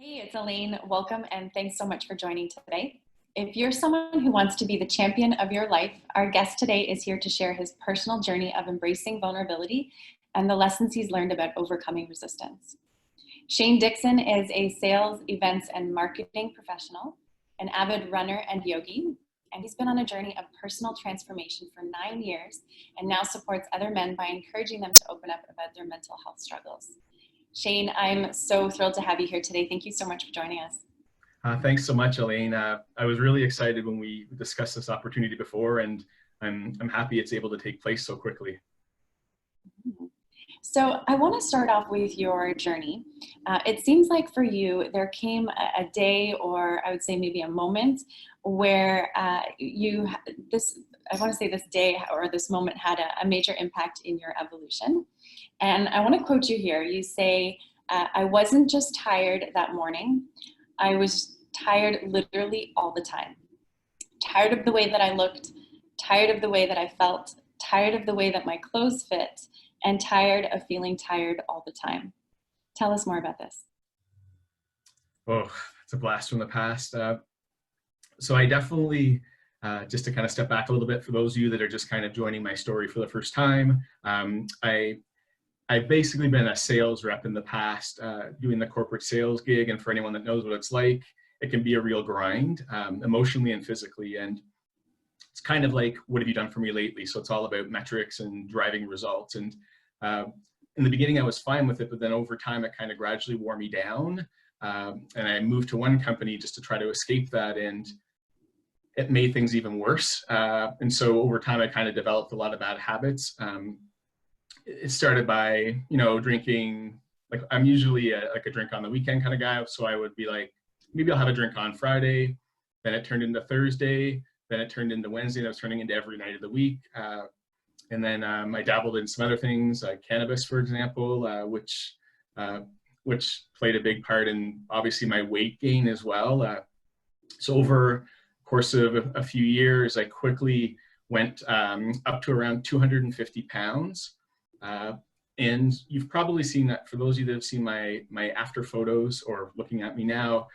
Hey, it's Elaine. Welcome and thanks so much for joining today. If you're someone who wants to be the champion of your life, our guest today is here to share his personal journey of embracing vulnerability and the lessons he's learned about overcoming resistance. Shane Dixon is a sales, events, and marketing professional, an avid runner and yogi, and he's been on a journey of personal transformation for 9 years and now supports other men by encouraging them to open up about their mental health struggles. Shane, I'm so thrilled to have you here today. Thank you so much for joining us. Thanks so much, Elaine. I was really excited when we discussed this opportunity before, and I'm happy it's able to take place so quickly. So I want to start off with your journey. It seems like for you, there came a day, or I would say maybe a moment, where I want to say this day or this moment had a major impact in your evolution. And I want to quote you here. You say, I wasn't just tired that morning. I was tired literally all the time. Tired of the way that I looked, tired of the way that I felt, tired of the way that my clothes fit, and tired of feeling tired all the time. Tell us more about this. Oh, it's a blast from the past. So I definitely, just to kind of step back a little bit for those of you that are just kind of joining my story for the first time, I've basically been a sales rep in the past, doing the corporate sales gig. And for anyone that knows what it's like, it can be a real grind, emotionally and physically. And it's kind of like, what have you done for me lately? So it's all about metrics and driving results. And in the beginning, I was fine with it, but then over time, it kind of gradually wore me down. And I moved to one company just to try to escape that. And it made things even worse. And so over time, I kind of developed a lot of bad habits. It started by, drinking. Like, I'm usually like a drink on the weekend kind of guy. So I would be like, maybe I'll have a drink on Friday. Then it turned into Thursday. Then it turned into Wednesday. And I was turning into every night of the week. And then I dabbled in some other things, like cannabis, for example, which played a big part in obviously my weight gain as well. So over the course of a few years, I quickly went up to around 250 pounds. And you've probably seen that. For those of you that have seen my after photos or looking at me now,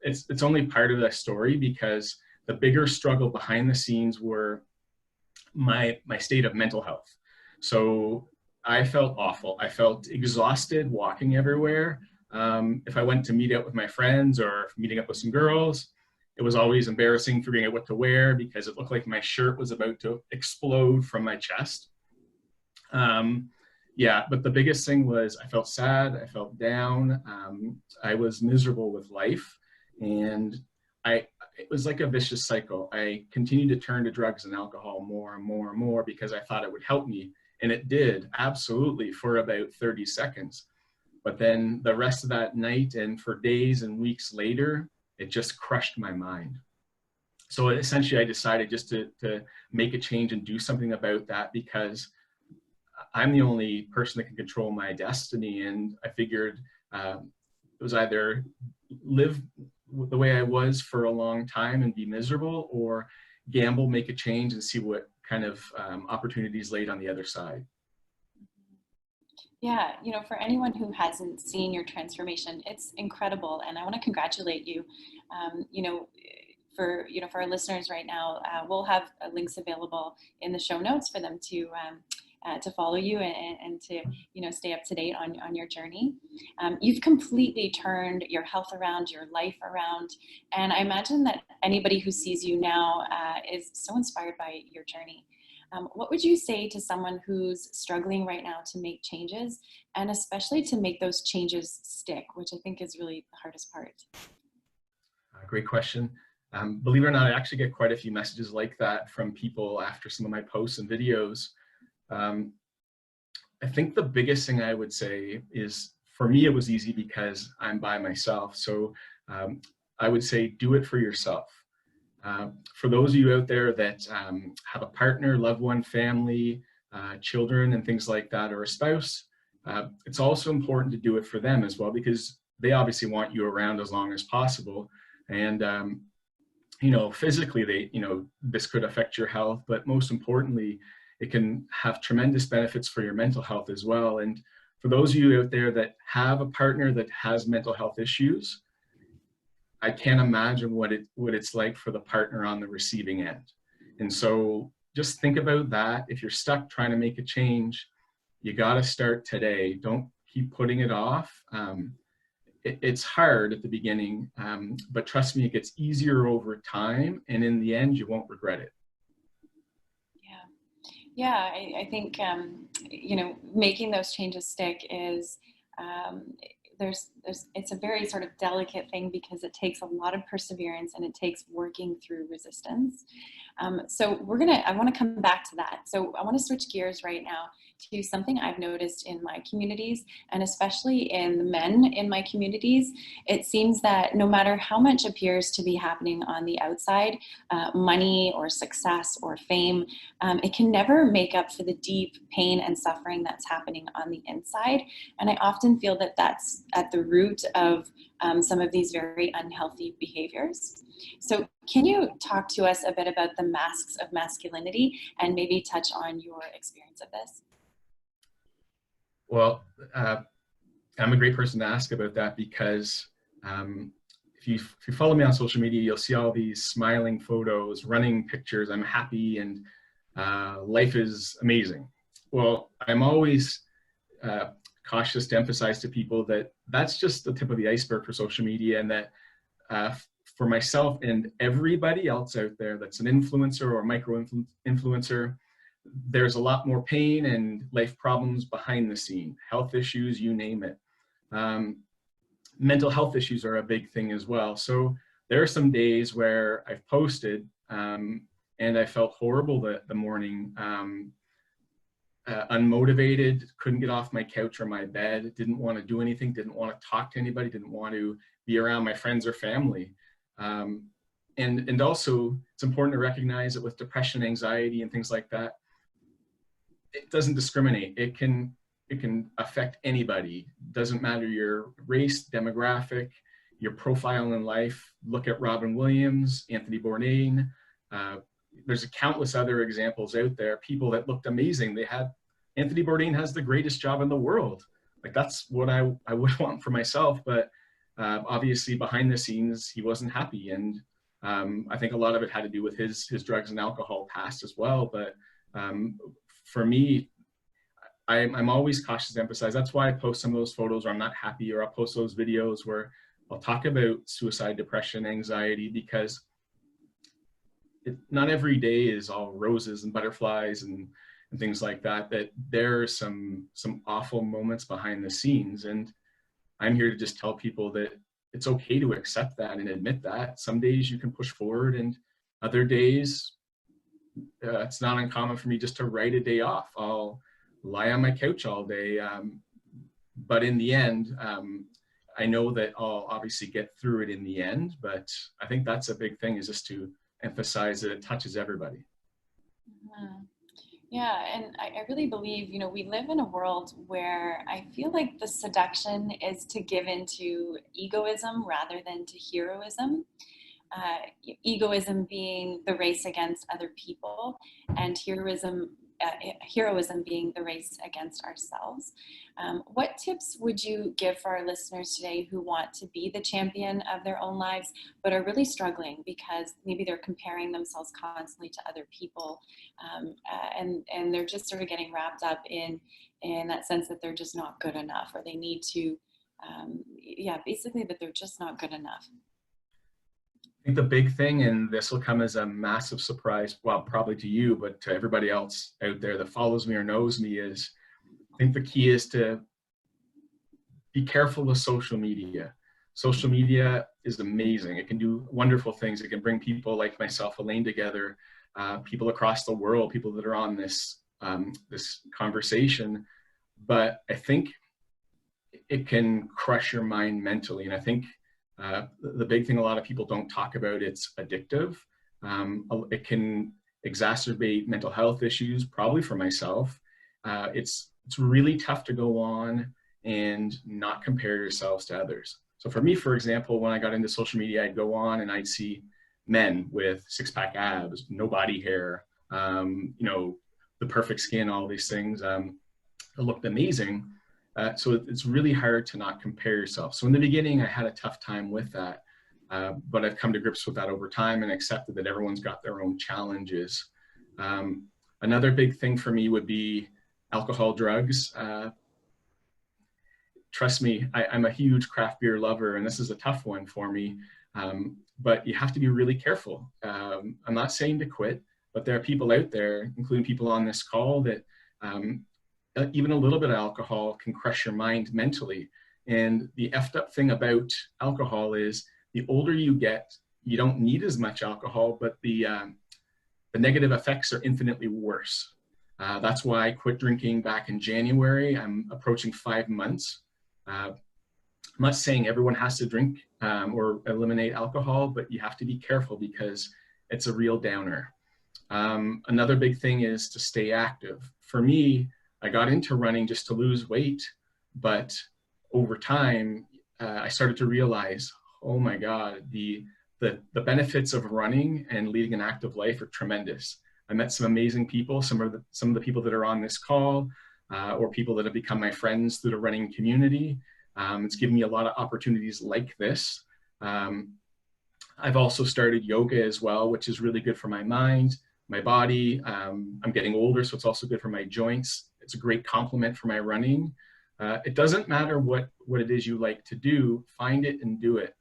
it's only part of that story, because the bigger struggle behind the scenes were my state of mental health. So I felt awful. I felt exhausted walking everywhere. If I went to meet up with my friends or meeting up with some girls, it was always embarrassing figuring out what to wear because it looked like my shirt was about to explode from my chest. Yeah, but the biggest thing was I felt sad, I felt down, I was miserable with life, and it was like a vicious cycle. I continued to turn to drugs and alcohol more and more and more because I thought it would help me, and it did, absolutely, for about 30 seconds. But then the rest of that night and for days and weeks later, it just crushed my mind. So essentially, I decided just to make a change and do something about that, because I'm the only person that can control my destiny. And I figured it was either live the way I was for a long time and be miserable, or gamble, make a change, and see what kind of opportunities laid on the other side. Yeah, for anyone who hasn't seen your transformation, it's incredible. And I want to congratulate you. For our listeners right now, we'll have links available in the show notes for them to follow you and to stay up to date on your journey. You've completely turned your health around, your life around, and I imagine that anybody who sees you now is so inspired by your journey. What would you say to someone who's struggling right now to make changes, and especially to make those changes stick, which I think is really the hardest part? Great question. Believe it or not, I actually get quite a few messages like that from people after some of my posts and videos. I think the biggest thing I would say is, for me, it was easy because I'm by myself. So I would say, do it for yourself. For those of you out there that have a partner, loved one, family, children, and things like that, or a spouse, it's also important to do it for them as well, because they obviously want you around as long as possible. And physically, this could affect your health, but most importantly, it can have tremendous benefits for your mental health as well. And for those of you out there that have a partner that has mental health issues, I can't imagine what it's like for the partner on the receiving end. And so just think about that. If you're stuck trying to make a change, you got to start today. Don't keep putting it off. It's hard at the beginning, but trust me, it gets easier over time. And in the end, you won't regret it. Yeah, I think, you know, making those changes stick is, it's a very sort of delicate thing because it takes a lot of perseverance and it takes working through resistance. So I want to come back to that. So I want to switch gears right now to something I've noticed in my communities, and especially in the men in my communities. It seems that no matter how much appears to be happening on the outside, money or success or fame, it can never make up for the deep pain and suffering that's happening on the inside. And I often feel that that's at the root of some of these very unhealthy behaviors. So can you talk to us a bit about the masks of masculinity and maybe touch on your experience of this? Well, I'm a great person to ask about that because if you follow me on social media, you'll see all these smiling photos, running pictures. I'm happy and life is amazing. Well, I'm always cautious to emphasize to people that that's just the tip of the iceberg for social media, and that for myself and everybody else out there that's an influencer or micro influencer, there's a lot more pain and life problems behind the scene, health issues, you name it. Mental health issues are a big thing as well. So there are some days where I've posted and I felt horrible the morning, unmotivated, couldn't get off my couch or my bed, didn't want to do anything, didn't want to talk to anybody, didn't want to be around my friends or family. And also it's important to recognize that with depression, anxiety, and things like that, it doesn't discriminate. It can affect anybody. Doesn't matter your race, demographic, your profile in life. Look at Robin Williams, Anthony Bourdain. There's countless other examples out there. People that looked amazing. Anthony Bourdain has the greatest job in the world. Like, that's what I would want for myself. But obviously behind the scenes, he wasn't happy. And I think a lot of it had to do with his drugs and alcohol past as well. But for me, I'm always cautious to emphasize. That's why I post some of those photos where I'm not happy, or I'll post those videos where I'll talk about suicide, depression, anxiety, because not every day is all roses and butterflies and things like that. That there are some awful moments behind the scenes. And I'm here to just tell people that it's okay to accept that and admit that. Some days you can push forward, and other days, it's not uncommon for me just to write a day off. I'll lie on my couch all day. But in the end, I know that I'll obviously get through it in the end. But I think that's a big thing, is just to emphasize that it touches everybody. Mm-hmm. Yeah, and I really believe, you know, we live in a world where I feel like the seduction is to give into egoism rather than to heroism. Egoism being the race against other people, and heroism being the race against ourselves. What tips would you give for our listeners today who want to be the champion of their own lives, but are really struggling because maybe they're comparing themselves constantly to other people, and they're just sort of getting wrapped up in that sense that they're just not good enough, or they need to, basically that they're just not good enough? I think the big thing, and this will come as a massive surprise, well, probably to you, but to everybody else out there that follows me or knows me, is I think the key is to be careful with social media. Social media is amazing. It can do wonderful things. It can bring people like myself, Elaine, together, people across the world, people that are on this conversation. But I think it can crush your mind mentally. And I think the big thing a lot of people don't talk about, it's addictive. It can exacerbate mental health issues, probably for myself. It's really tough to go on and not compare yourselves to others. So for me, for example, when I got into social media, I'd go on and I'd see men with six-pack abs, no body hair, the perfect skin, all these things. It looked amazing. So it's really hard to not compare yourself. So in the beginning, I had a tough time with that. But I've come to grips with that over time and accepted that everyone's got their own challenges. Another big thing for me would be alcohol, drugs. Trust me, I'm a huge craft beer lover, and this is a tough one for me. But you have to be really careful. I'm not saying to quit, but there are people out there, including people on this call, that even a little bit of alcohol can crush your mind mentally. And the effed up thing about alcohol is the older you get, you don't need as much alcohol, but the negative effects are infinitely worse. That's why I quit drinking back in January. I'm approaching 5 months. I'm not saying everyone has to drink or eliminate alcohol, but you have to be careful because it's a real downer. Another big thing is to stay active. For me, I got into running just to lose weight, but over time, I started to realize, oh my God, the benefits of running and leading an active life are tremendous. I met some amazing people, some of the people that are on this call, or people that have become my friends through the running community. It's given me a lot of opportunities like this. I've also started yoga as well, which is really good for my mind, my body. I'm getting older, so it's also good for my joints. It's a great complement for my running. It doesn't matter what it is you like to do, find it and do it.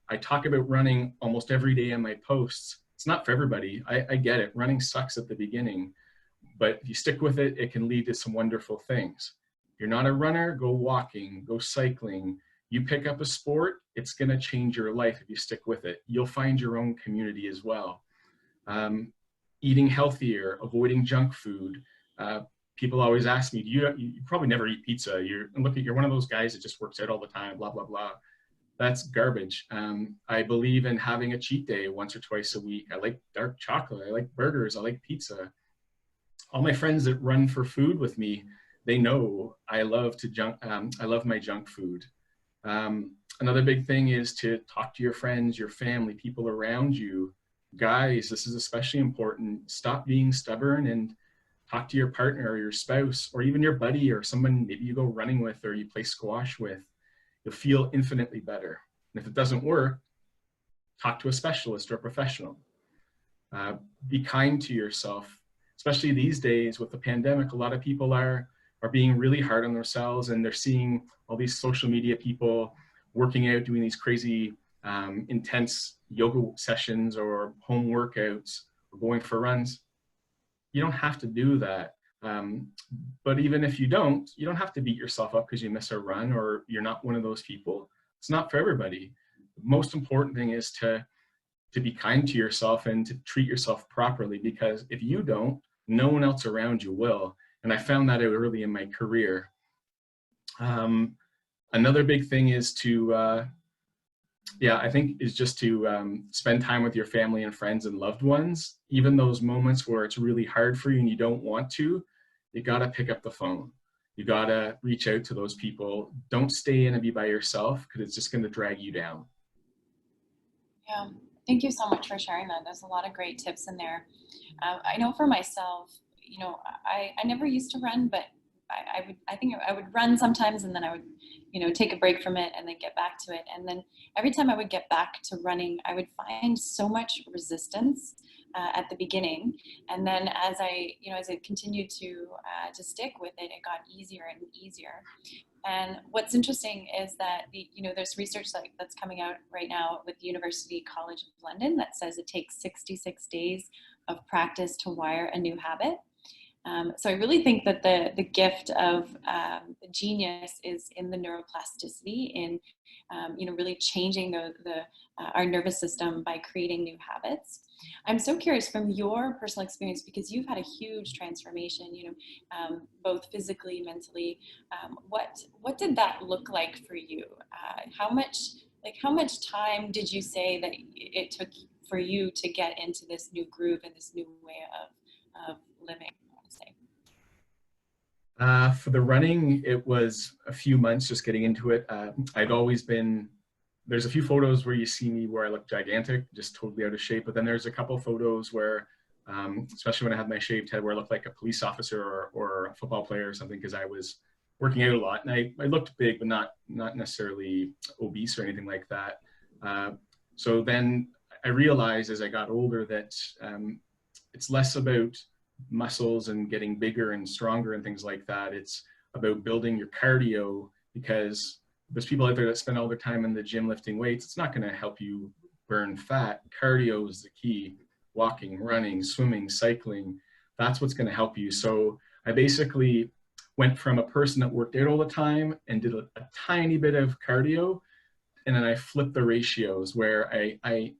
I talk about running almost every day in my posts. It's not for everybody. I get it. Running sucks at the beginning, but if you stick with it, it can lead to some wonderful things. If you're not a runner, go walking, go cycling. You pick up a sport, it's going to change your life if you stick with it. You'll find your own community as well. Eating healthier, avoiding junk food. People always ask me, you probably never eat pizza. You're one of those guys that just works out all the time, blah, blah, blah. That's garbage. I believe in having a cheat day once or twice a week. I like dark chocolate. I like burgers. I like pizza. All my friends that run for food with me, they know I love my junk food. Another big thing is to talk to your friends, your family, people around you. Guys, this is especially important. Stop being stubborn and talk to your partner or your spouse or even your buddy or someone maybe you go running with or you play squash with. You'll feel infinitely better. And if it doesn't work, talk to a specialist or a professional. Be kind to yourself, especially these days with the pandemic. A lot of people are being really hard on themselves, and they're seeing all these social media people working out, doing these crazy intense yoga sessions or home workouts or going for runs. You don't have to do that. But even if you don't have to beat yourself up because you miss a run or you're not one of those people. It's not for everybody. The most important thing is to be kind to yourself and to treat yourself properly, because if you don't, no one else around you will. And I found that out early in my career. Another big thing is to, just to spend time with your family and friends and loved ones. Even those moments where it's really hard for you and you don't want to, you gotta pick up the phone. You gotta reach out to those people. Don't stay in and be by yourself, because it's just gonna drag you down. Yeah, thank you so much for sharing that. There's a lot of great tips in there. I know for myself, I never used to run, but I think I would run sometimes, and then I would, take a break from it and then get back to it. And then every time I would get back to running, I would find so much resistance at the beginning. And then as I continued to stick with it, it got easier and easier. And what's interesting is that there's research that's coming out right now with the University College of London that says it takes 66 days of practice to wire a new habit. So I really think that the gift of genius is in the neuroplasticity, in really changing our nervous system by creating new habits. I'm so curious from your personal experience, because you've had a huge transformation, both physically, mentally. What did that look like for you? How much time did you say that it took for you to get into this new groove and this new way of living? For the running, it was a few months just getting into it. There's a few photos where you see me where I look gigantic, just totally out of shape. But then there's a couple photos where, especially when I had my shaved head, where I looked like a police officer or a football player or something, because I was working out a lot. And I looked big, but not necessarily obese or anything like that. So then I realized as I got older that it's less about muscles and getting bigger and stronger and things like that. It's about building your cardio, because there's people out there that spend all their time in the gym lifting weights. It's not going to help you burn fat. Cardio is the key. Walking, running, swimming, cycling, that's what's going to help you. So I basically went from a person that worked out all the time and did a tiny bit of cardio, and then I flipped the ratios where I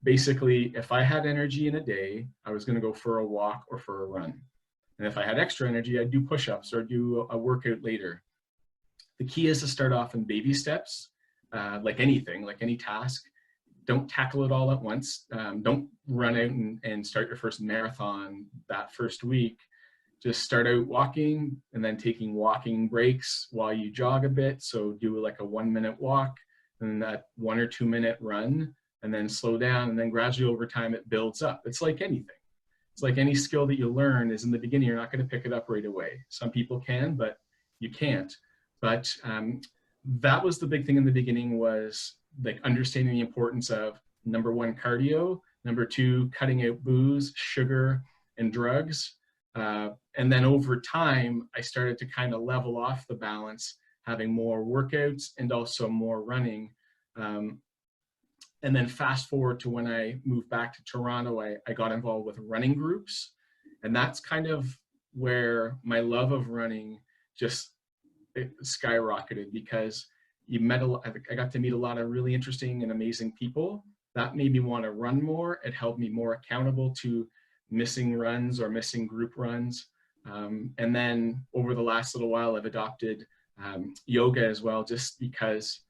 basically, if I had energy in a day, I was going to go for a walk or for a run. And if I had extra energy, I'd do push-ups or do a workout later. The key is to start off in baby steps, like anything, like any task. Don't tackle it all at once. Don't run out and start your first marathon that first week. Just start out walking and then taking walking breaks while you jog a bit. So do like a 1-minute walk and that 1 or 2 minute run, and then slow down, and then gradually over time it builds up. It's like anything. It's like any skill that you learn is in the beginning, you're not going to pick it up right away. Some people can, but you can't. But that was the big thing in the beginning, was like understanding the importance of, number 1, cardio, number 2, cutting out booze, sugar, and drugs. And then over time, I started to kind of level off the balance, having more workouts and also more running. And then fast forward to when I moved back to Toronto, I got involved with running groups. And that's kind of where my love of running just skyrocketed, because I got to meet a lot of really interesting and amazing people. That made me want to run more. It held me more accountable to missing runs or missing group runs. And then over the last little while, I've adopted yoga as well, just because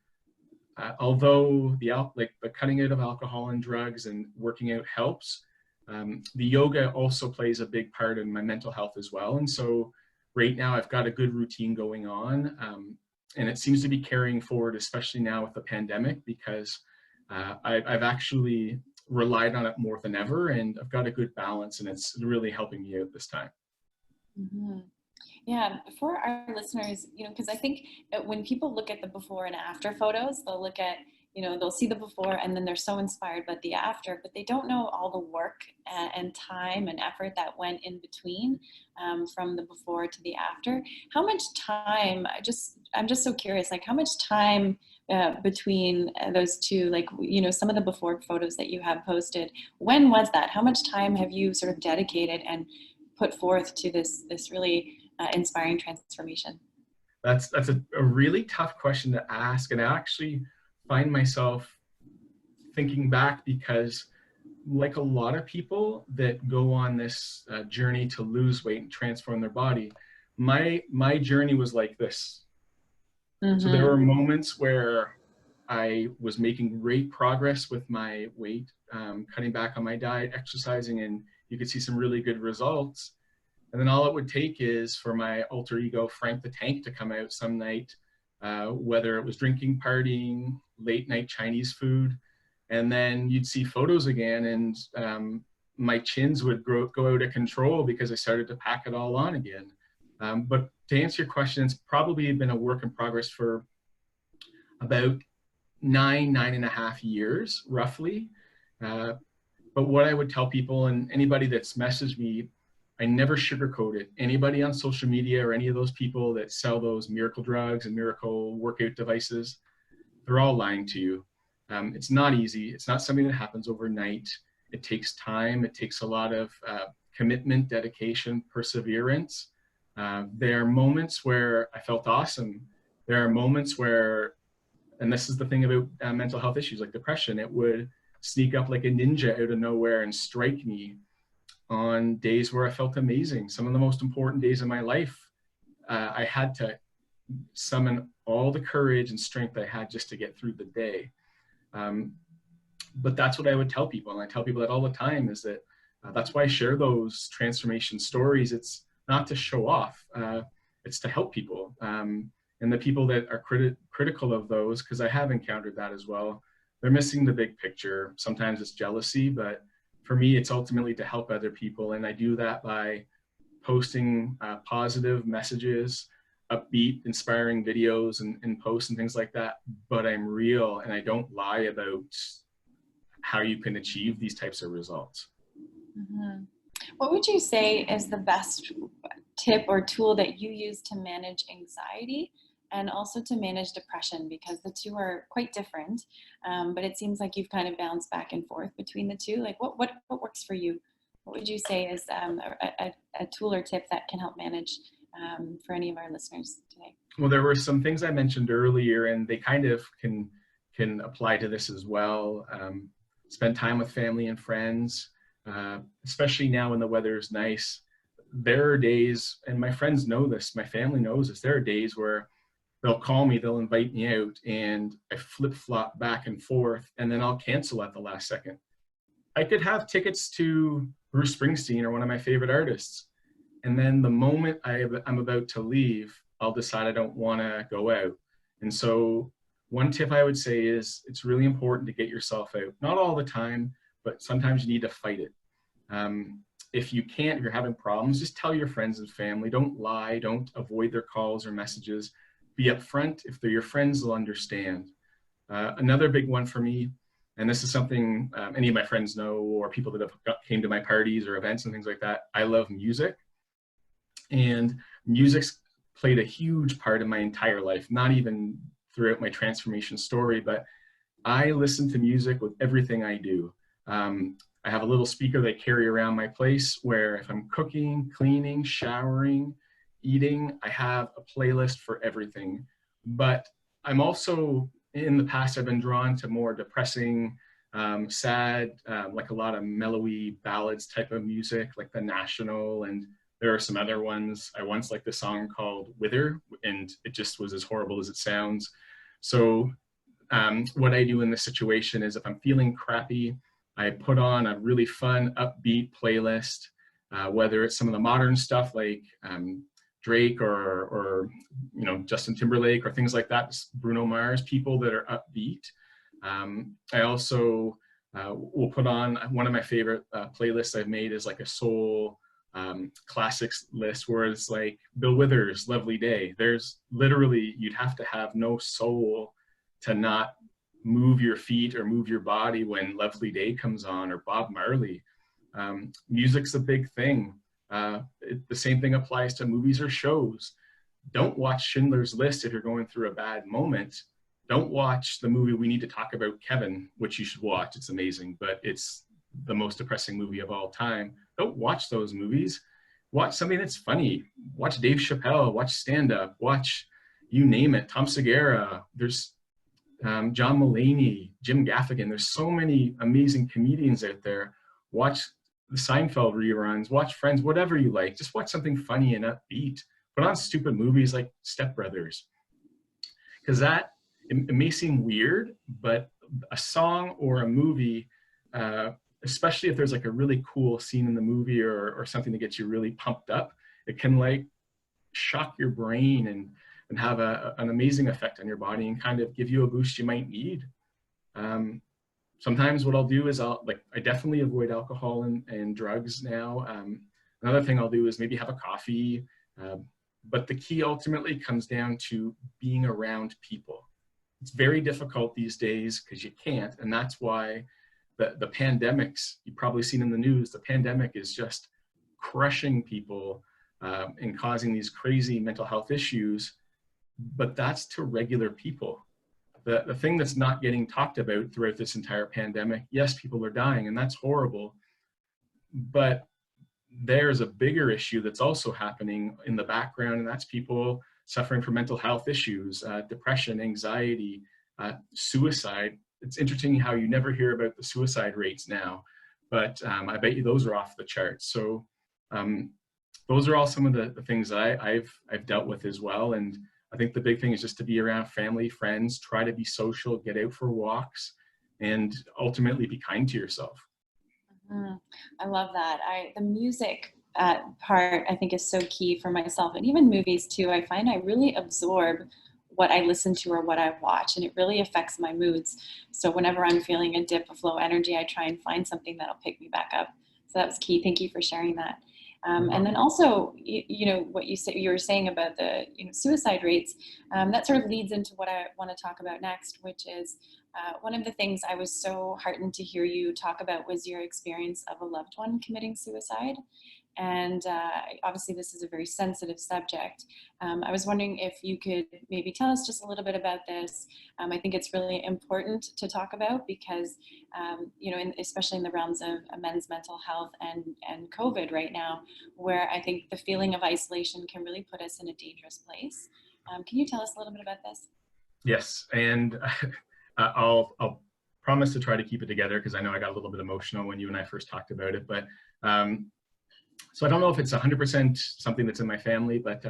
although the cutting out of alcohol and drugs and working out helps, the yoga also plays a big part in my mental health as well. And so right now I've got a good routine going on, and it seems to be carrying forward, especially now with the pandemic, because I've actually relied on it more than ever, and I've got a good balance, and it's really helping me out this time. Mm-hmm. Yeah, for our listeners, because I think when people look at the before and after photos, they'll look at, they'll see the before and then they're so inspired by the after, but they don't know all the work and time and effort that went in between, from the before to the after. How much time, I'm just so curious, like how much time between those two, like, some of the before photos that you have posted, when was that? How much time have you sort of dedicated and put forth to this really inspiring transformation? That's a really tough question to ask, and I actually find myself thinking back, because like a lot of people that go on this journey to lose weight and transform their body, my journey was like this. Mm-hmm. So there were moments where I was making great progress with my weight, cutting back on my diet, exercising, and you could see some really good results. And then all it would take is for my alter ego, Frank the Tank, to come out some night, whether it was drinking, partying, late night Chinese food. And then you'd see photos again, and my chins would go out of control because I started to pack it all on again. But to answer your question, it's probably been a work in progress for about 9.5 years, roughly. But what I would tell people, and anybody that's messaged me, I never sugarcoat it. Anybody on social media or any of those people that sell those miracle drugs and miracle workout devices, they're all lying to you. It's not easy. It's not something that happens overnight. It takes time. It takes a lot of commitment, dedication, perseverance. There are moments where I felt awesome. There are moments where, and this is the thing about mental health issues like depression, it would sneak up like a ninja out of nowhere and strike me on days where I felt amazing. Some of the most important days of my life, I had to summon all the courage and strength I had just to get through the day. But that's what I would tell people. And I tell people that all the time, is that that's why I share those transformation stories. It's not to show off, it's to help people. And the people that are critical of those, because I have encountered that as well, they're missing the big picture. Sometimes it's jealousy, but for me, it's ultimately to help other people. And I do that by posting positive messages, upbeat, inspiring videos and posts and things like that. But I'm real, and I don't lie about how you can achieve these types of results. Mm-hmm. What would you say is the best tip or tool that you use to manage anxiety and also to manage depression? Because the two are quite different, but it seems like you've kind of bounced back and forth between the two. Like what works for you? What would you say is a tool or tip that can help manage for any of our listeners today? Well, there were some things I mentioned earlier, and they kind of can apply to this as well. Spend time with family and friends, especially now when the weather is nice. There are days, and my friends know this, my family knows this, there are days where they'll call me, they'll invite me out, and I flip-flop back and forth, and then I'll cancel at the last second. I could have tickets to Bruce Springsteen or one of my favorite artists, and then the moment I'm about to leave, I'll decide I don't want to go out. And so one tip I would say is it's really important to get yourself out. Not all the time, but sometimes you need to fight it. If you can't, if you're having problems, just tell your friends and family. Don't lie. Don't avoid their calls or messages. Be upfront. If they're your friends, they'll understand. Another big one for me, and this is something any of my friends know, or people that have came to my parties or events and things like that, I love music. And music's played a huge part in my entire life, not even throughout my transformation story, but I listen to music with everything I do. I have a little speaker that I carry around my place where if I'm cooking, cleaning, showering, eating, I have a playlist for everything. But I'm also, in the past, I've been drawn to more depressing, sad, like a lot of mellowy ballads type of music, like The National, and there are some other ones. I once liked a song called Wither, and it just was as horrible as it sounds. So what I do in this situation is if I'm feeling crappy, I put on a really fun, upbeat playlist, whether it's some of the modern stuff like Drake or Justin Timberlake or things like that, Bruno Mars, people that are upbeat. I also will put on one of my favorite playlists I've made is like a soul classics list where it's like Bill Withers' Lovely Day. There's literally, you'd have to have no soul to not move your feet or move your body when Lovely Day comes on, or Bob Marley. Music's a big thing. The same thing applies to movies or shows. Don't watch Schindler's List if you're going through a bad moment. Don't watch the movie We Need to Talk About Kevin, which you should watch. It's amazing, but it's the most depressing movie of all time. Don't watch those movies. Watch something that's funny. Watch Dave Chappelle, watch stand-up, watch you name it, Tom Segura. There's John Mulaney, Jim Gaffigan. There's so many amazing comedians out there. Watch the Seinfeld reruns, watch Friends, whatever you like. Just watch something funny and upbeat. Put on stupid movies like Step Brothers. Because it may seem weird, but a song or a movie, especially if there's like a really cool scene in the movie or something that gets you really pumped up, it can like shock your brain and have an amazing effect on your body and kind of give you a boost you might need. Sometimes what I'll do is I definitely avoid alcohol and drugs now. Another thing I'll do is maybe have a coffee. But the key ultimately comes down to being around people. It's very difficult these days because you can't. And that's why the pandemics, you've probably seen in the news, the pandemic is just crushing people and causing these crazy mental health issues. But that's to regular people. The thing that's not getting talked about throughout this entire pandemic, yes, people are dying, and that's horrible. But there's a bigger issue that's also happening in the background, and that's people suffering from mental health issues, depression, anxiety, suicide. It's interesting how you never hear about the suicide rates now, but I bet you those are off the charts. So those are all some of the things that I've dealt with as well. And I think the big thing is just to be around family, friends, try to be social, get out for walks, and ultimately be kind to yourself. I love that. The music part, I think, is so key for myself, and even movies too. I find I really absorb what I listen to or what I watch, and it really affects my moods. So whenever I'm feeling a dip of low energy, I try and find something that'll pick me back up. So that was key. Thank you for sharing that. And then also, you know, what you were saying about the, you know, suicide rates, that sort of leads into what I want to talk about next, which is one of the things I was so heartened to hear you talk about was your experience of a loved one committing suicide. And obviously this is a very sensitive subject. I was wondering if you could maybe tell us just a little bit about this. I think it's really important to talk about because, you know, especially in the realms of men's mental health and COVID right now, where I think the feeling of isolation can really put us in a dangerous place. Can you tell us a little bit about this? Yes, and I'll promise to try to keep it together because I know I got a little bit emotional when you and I first talked about it, but so I don't know if it's 100% something that's in my family, but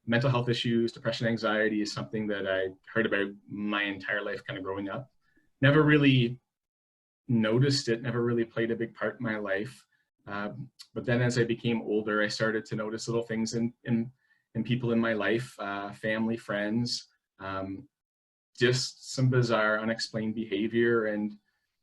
mental health issues, depression, anxiety is something that I heard about my entire life kind of growing up. Never really noticed it, never really played a big part in my life. But then as I became older, I started to notice little things in people in my life, family, friends, just some bizarre, unexplained behavior. And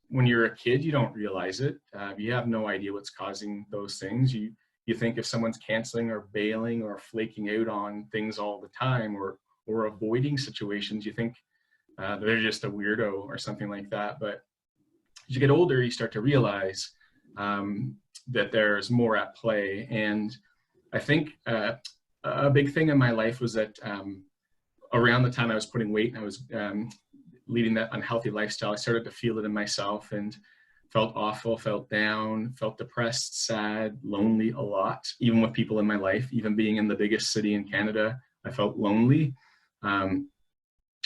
when you're a kid, you don't realize it. You have no idea what's causing those things. You think if someone's canceling or bailing or flaking out on things all the time or avoiding situations, you think they're just a weirdo or something like that. But as you get older, you start to realize that there's more at play. And I think a big thing in my life was that around the time I was putting weight and I was leading that unhealthy lifestyle, I started to feel it in myself and felt awful, felt down, felt depressed, sad, lonely a lot, even with people in my life. Even being in the biggest city in Canada, I felt lonely. And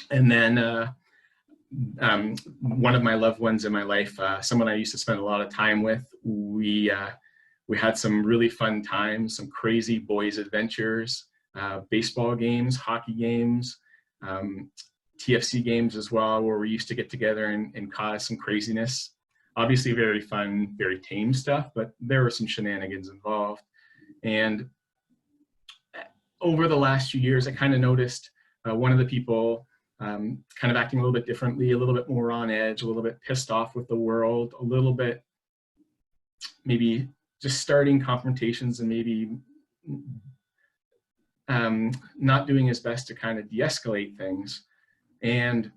then one of my loved ones in my life, someone I used to spend a lot of time with, we had some really fun times, some crazy boys adventures, baseball games, hockey games, TFC games as well, where we used to get together and cause some craziness. Obviously very fun, very tame stuff, but there were some shenanigans involved. And over the last few years, I kind of noticed one of the people kind of acting a little bit differently, a little bit more on edge, a little bit pissed off with the world, a little bit maybe just starting confrontations and maybe not doing his best to kind of de-escalate things. And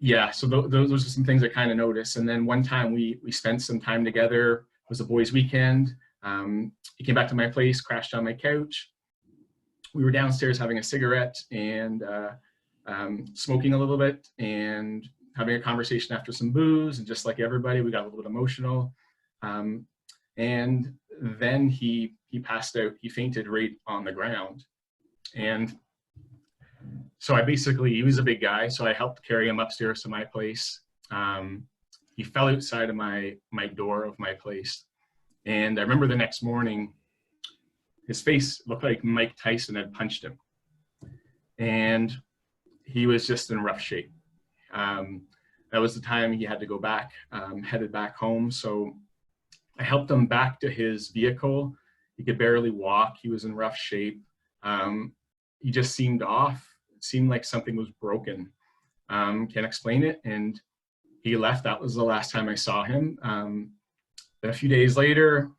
yeah, so those are some things I kind of noticed. And then one time we spent some time together. It was a boys' weekend. He came back to my place, crashed on my couch. We were downstairs having a cigarette and smoking a little bit and having a conversation after some booze. And just like everybody, we got a little bit emotional. And then he passed out. He fainted right on the ground. And so he was a big guy, so I helped carry him upstairs to my place. He fell outside of my door of my place. And I remember the next morning, his face looked like Mike Tyson had punched him. And he was just in rough shape. That was the time he had to go back, headed back home. So I helped him back to his vehicle. He could barely walk. He was in rough shape. He just seemed off. Seemed like something was broken. Can't explain it. And he left. That was the last time I saw him. Then a few days later,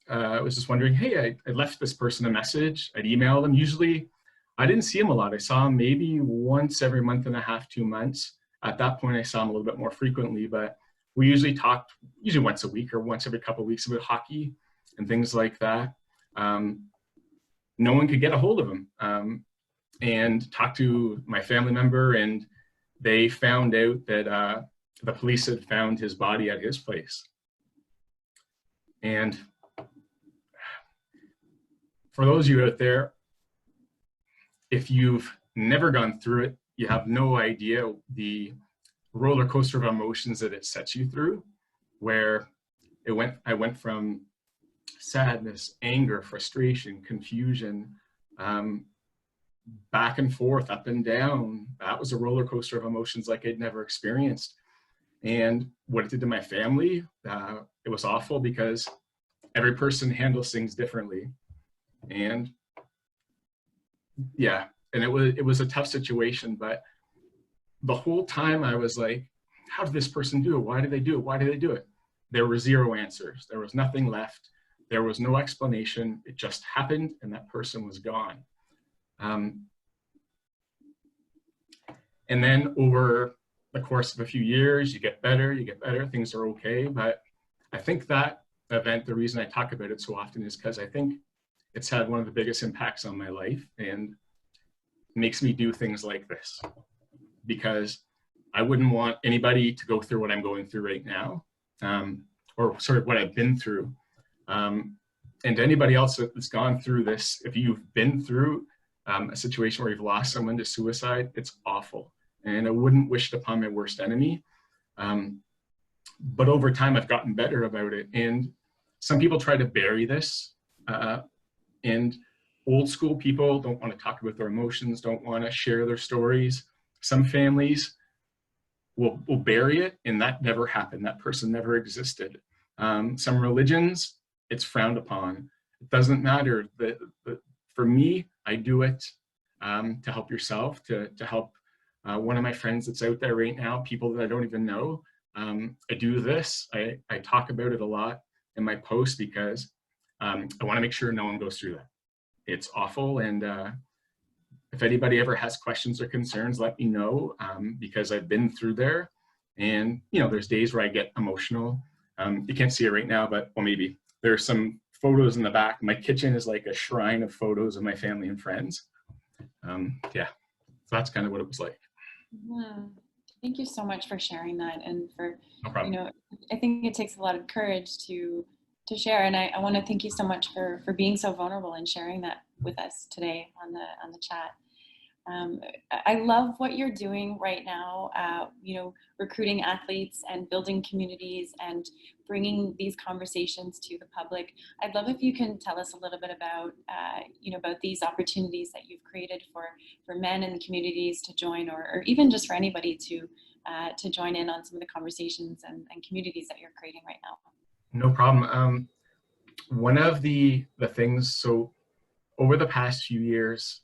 I was just wondering, hey, I left this person a message. I'd emailed him. Usually, I didn't see him a lot. I saw him maybe once every month and a half, 2 months. At that point, I saw him a little bit more frequently, but we usually talked once a week or once every couple of weeks about hockey and things like that. No one could get a hold of him. And talked to my family member, and they found out that the police had found his body at his place. And for those of you out there, if you've never gone through it, you have no idea the roller coaster of emotions that it sets you through, where I went from sadness, anger, frustration, confusion, back and forth, up and down. That was a roller coaster of emotions like I'd never experienced. And what it did to my family, it was awful because every person handles things differently. And yeah, and it was a tough situation, but the whole time I was like, how did this person do it? Why did they do it? Why did they do it? There were zero answers. There was nothing left. There was no explanation. It just happened, and that person was gone. And then over the course of a few years, you get better, things are okay. But I think that event, the reason I talk about it so often is because I think it's had one of the biggest impacts on my life and makes me do things like this, because I wouldn't want anybody to go through what I'm going through right now, or sort of what I've been through. And to anybody else that's gone through this, if you've been through a situation where you've lost someone to suicide, it's awful. And I wouldn't wish it upon my worst enemy. But over time, I've gotten better about it. And some people try to bury this. And old school people don't want to talk about their emotions, don't want to share their stories. Some families will bury it, and that never happened. That person never existed. Some religions, it's frowned upon. It doesn't matter. For me, I do it to help yourself, to help one of my friends that's out there right now, people that I don't even know. I do this. I talk about it a lot in my posts because I want to make sure no one goes through that. It's awful. And if anybody ever has questions or concerns, let me know, because I've been through there. And, you know, there's days where I get emotional. You can't see it right now, but well, maybe there's some photos in the back. My kitchen is like a shrine of photos of my family and friends. Yeah, so that's kind of what it was like. Thank you so much for sharing that, and for, No problem. you know, I think it takes a lot of courage to share, and I want to thank you so much for being so vulnerable and sharing that with us today on the chat. I love what you're doing right now, you know, recruiting athletes and building communities and bringing these conversations to the public. I'd love if you can tell us a little bit about, you know, about these opportunities that you've created for men in the communities to join, or even just for anybody to join in on some of the conversations and communities that you're creating right now. No problem. One of the things, so over the past few years,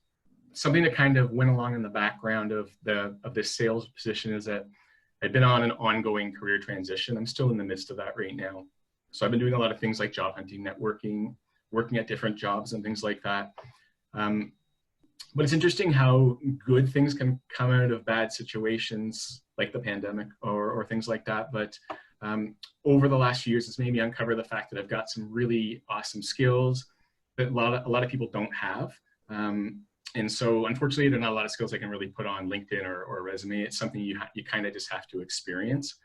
something that kind of went along in the background of this sales position is that I've been on an ongoing career transition. I'm still in the midst of that right now. So I've been doing a lot of things like job hunting, networking, working at different jobs and things like that. But it's interesting how good things can come out of bad situations like the pandemic or things like that. But over the last few years, it's made me uncover the fact that I've got some really awesome skills that a lot of people don't have. And so unfortunately, there are not a lot of skills I can really put on LinkedIn or a resume. It's something you kind of just have to experience.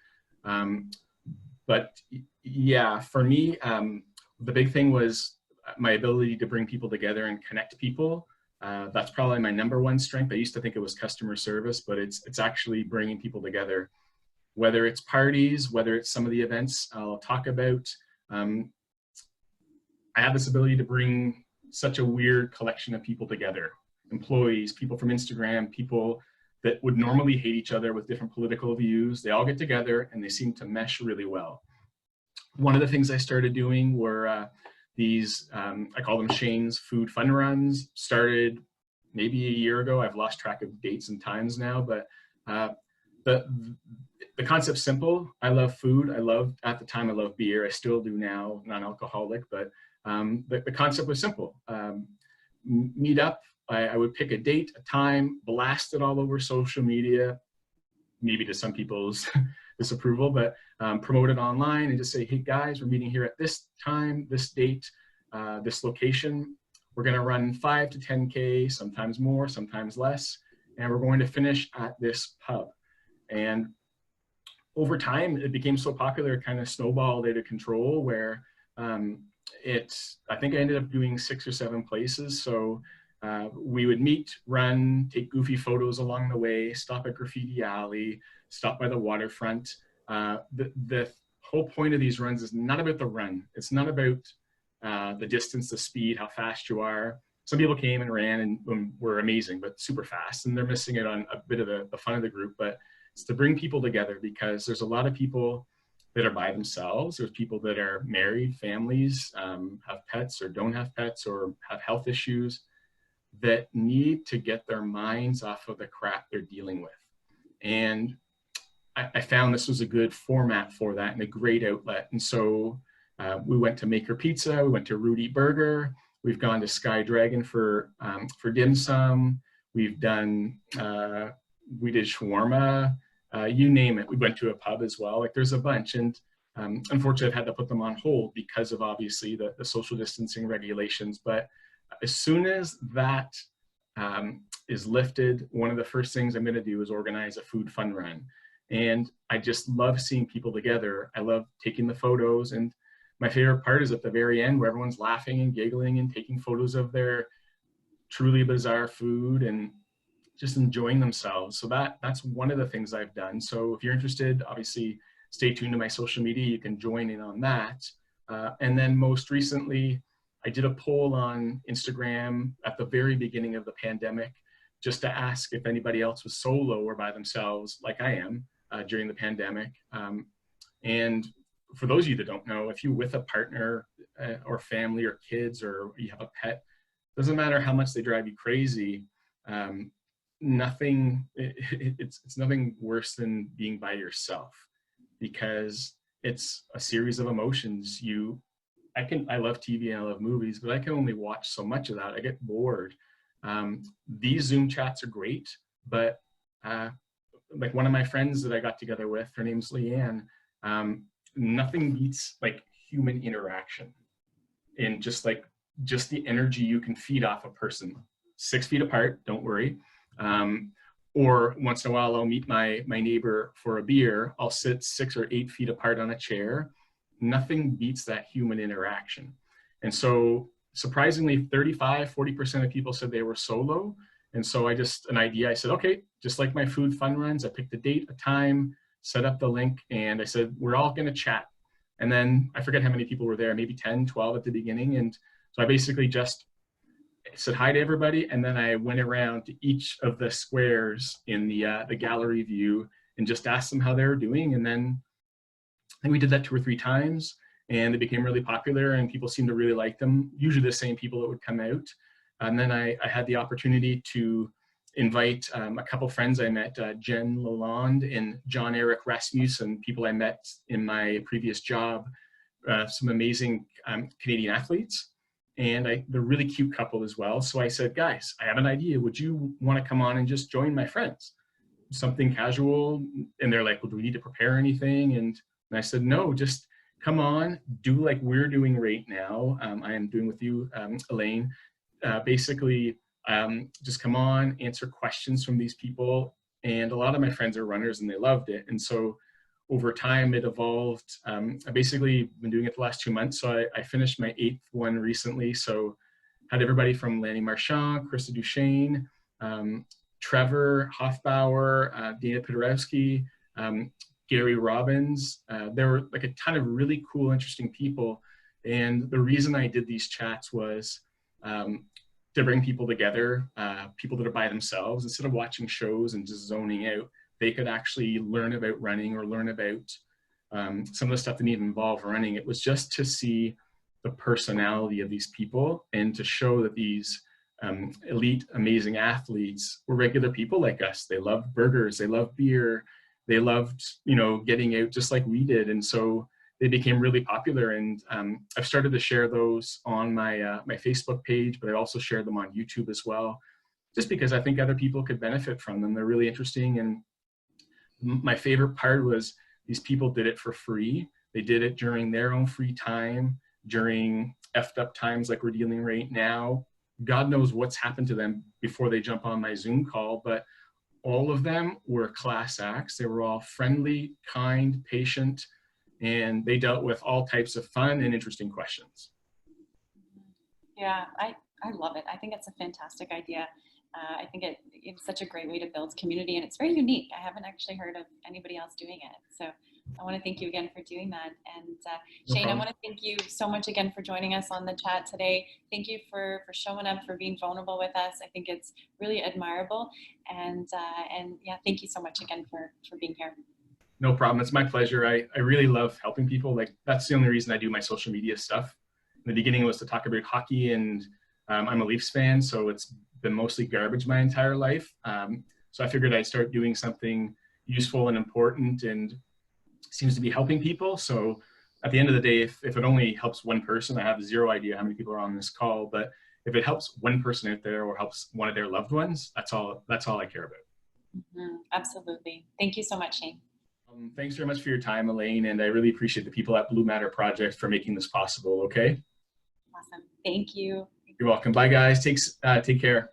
But yeah, for me, the big thing was my ability to bring people together and connect people. That's probably my number one strength. I used to think it was customer service, but it's actually bringing people together, whether it's parties, whether it's some of the events I'll talk about. I have this ability to bring such a weird collection of people together. Employees, people from Instagram, people that would normally hate each other with different political views. They all get together and they seem to mesh really well. One of the things I started doing were these, I call them Shane's food fun runs, started maybe a year ago. I've lost track of dates and times now, but the concept's simple. I love food. At the time, I loved beer. I still do now, non-alcoholic, but the concept was simple. Meet up. I would pick a date, a time, blast it all over social media, maybe to some people's disapproval, but promote it online and just say, hey guys, we're meeting here at this time, this date, this location. We're gonna run 5 to 10K, sometimes more, sometimes less, and we're going to finish at this pub. And over time, it became so popular, it kind of snowballed out of control where I think I ended up doing 6 or 7 places. So we would meet, run, take goofy photos along the way, stop at Graffiti Alley, stop by the waterfront. The whole point of these runs is not about the run. It's not about the distance, the speed, how fast you are. Some people came and ran and were amazing, but super fast, and they're missing it on a bit of the fun of the group. But it's to bring people together, because there's a lot of people that are by themselves. There's people that are married, families, have pets or don't have pets or have health issues, that need to get their minds off of the crap they're dealing with. And I found this was a good format for that and a great outlet. And so We went to Maker Pizza, we went to Rudy Burger, we've gone to Sky Dragon for dim sum, we've done, we did shawarma, you name it. We went to a pub as well. Like there's a bunch, and unfortunately I've had to put them on hold because of obviously the social distancing regulations. But as soon as that is lifted, one of the first things I'm going to do is organize a food fun run. And I just love seeing people together. I love taking the photos, and my favorite part is at the very end where everyone's laughing and giggling and taking photos of their truly bizarre food and just enjoying themselves. So that's one of the things I've done. So if you're interested, obviously stay tuned to my social media. You can join in on that. And then most recently, I did a poll on Instagram at the very beginning of the pandemic, just to ask if anybody else was solo or by themselves, like I am during the pandemic. And for those of you that don't know, if you're with a partner or family or kids, or you have a pet, doesn't matter how much they drive you crazy, it's nothing worse than being by yourself, because it's a series of emotions. I love TV and I love movies, but I can only watch so much of that. I get bored. These Zoom chats are great, but like one of my friends that I got together with, her name's Leanne, nothing beats like human interaction, and just the energy you can feed off a person 6 feet apart, don't worry. Or once in a while I'll meet my neighbor for a beer. I'll sit 6 or 8 feet apart on a chair. Nothing beats that human interaction. And so surprisingly, 40% of people said they were solo. And so I said, okay, just like my food fun runs, I picked a date, a time, set up the link, and I said, we're all going to chat. And then I forget how many people were there, maybe 10, 12 at the beginning. And so I basically just said hi to everybody. And then I went around to each of the squares in the gallery view and just asked them how they were doing. And then we did that 2 or 3 times, and they became really popular, and people seemed to really like them, usually the same people that would come out. And then I had the opportunity to invite a couple friends I met, Jen Lalonde and John Eric Rasmussen, people I met in my previous job, some amazing Canadian athletes, and they're a really cute couple as well. So I said, guys, I have an idea. Would you want to come on and just join my friends? Something casual. And they're like, well, do we need to prepare anything? And I said, no, just come on, do like we're doing right now. I am doing with you, Elaine. Basically, just come on, answer questions from these people. And a lot of my friends are runners and they loved it. And so over time it evolved. I basically been doing it the last 2 months. So I finished my 8th one recently. So had everybody from Lanny Marchand, Krista Duchesne, Trevor Hoffbauer, Dana Podorowski, Gary Robbins. There were like a ton of really cool, interesting people. And the reason I did these chats was to bring people together, people that are by themselves. Instead of watching shows and just zoning out, they could actually learn about running or learn about some of the stuff that didn't involve running. It was just to see the personality of these people and to show that these elite, amazing athletes were regular people like us. They loved burgers, they loved beer, they loved, getting out just like we did. And so they became really popular. And I've started to share those on my Facebook page, but I also share them on YouTube as well, just because I think other people could benefit from them. They're really interesting. And my favorite part was these people did it for free. They did it during their own free time, during effed up times like we're dealing right now. God knows what's happened to them before they jump on my Zoom call, but all of them were class acts. They were all friendly, kind, patient, and they dealt with all types of fun and interesting questions. Yeah, I love it. I think it's a fantastic idea. I think it's such a great way to build community, and it's very unique. I haven't actually heard of anybody else doing it. So I want to thank you again for doing that. And Shane, I want to thank you so much again for joining us on the chat today. Thank you for showing up, for being vulnerable with us. I think it's really admirable. And yeah, thank you so much again for being here. No problem. It's my pleasure. I really love helping people. Like, that's the only reason I do my social media stuff. In the beginning, it was to talk about hockey, and I'm a Leafs fan, so it's been mostly garbage my entire life. So I figured I'd start doing something useful and important, and seems to be helping people. So at the end of the day, if it only helps one person, I have zero idea how many people are on this call, but if it helps one person out there or helps one of their loved ones, that's all I care about. Absolutely. Thank you so much, Shane. Thanks very much for your time, Elaine, and I really appreciate the people at Blue Matter Project for making this possible, okay? Awesome. Thank you. You're welcome. Bye, guys. Take care.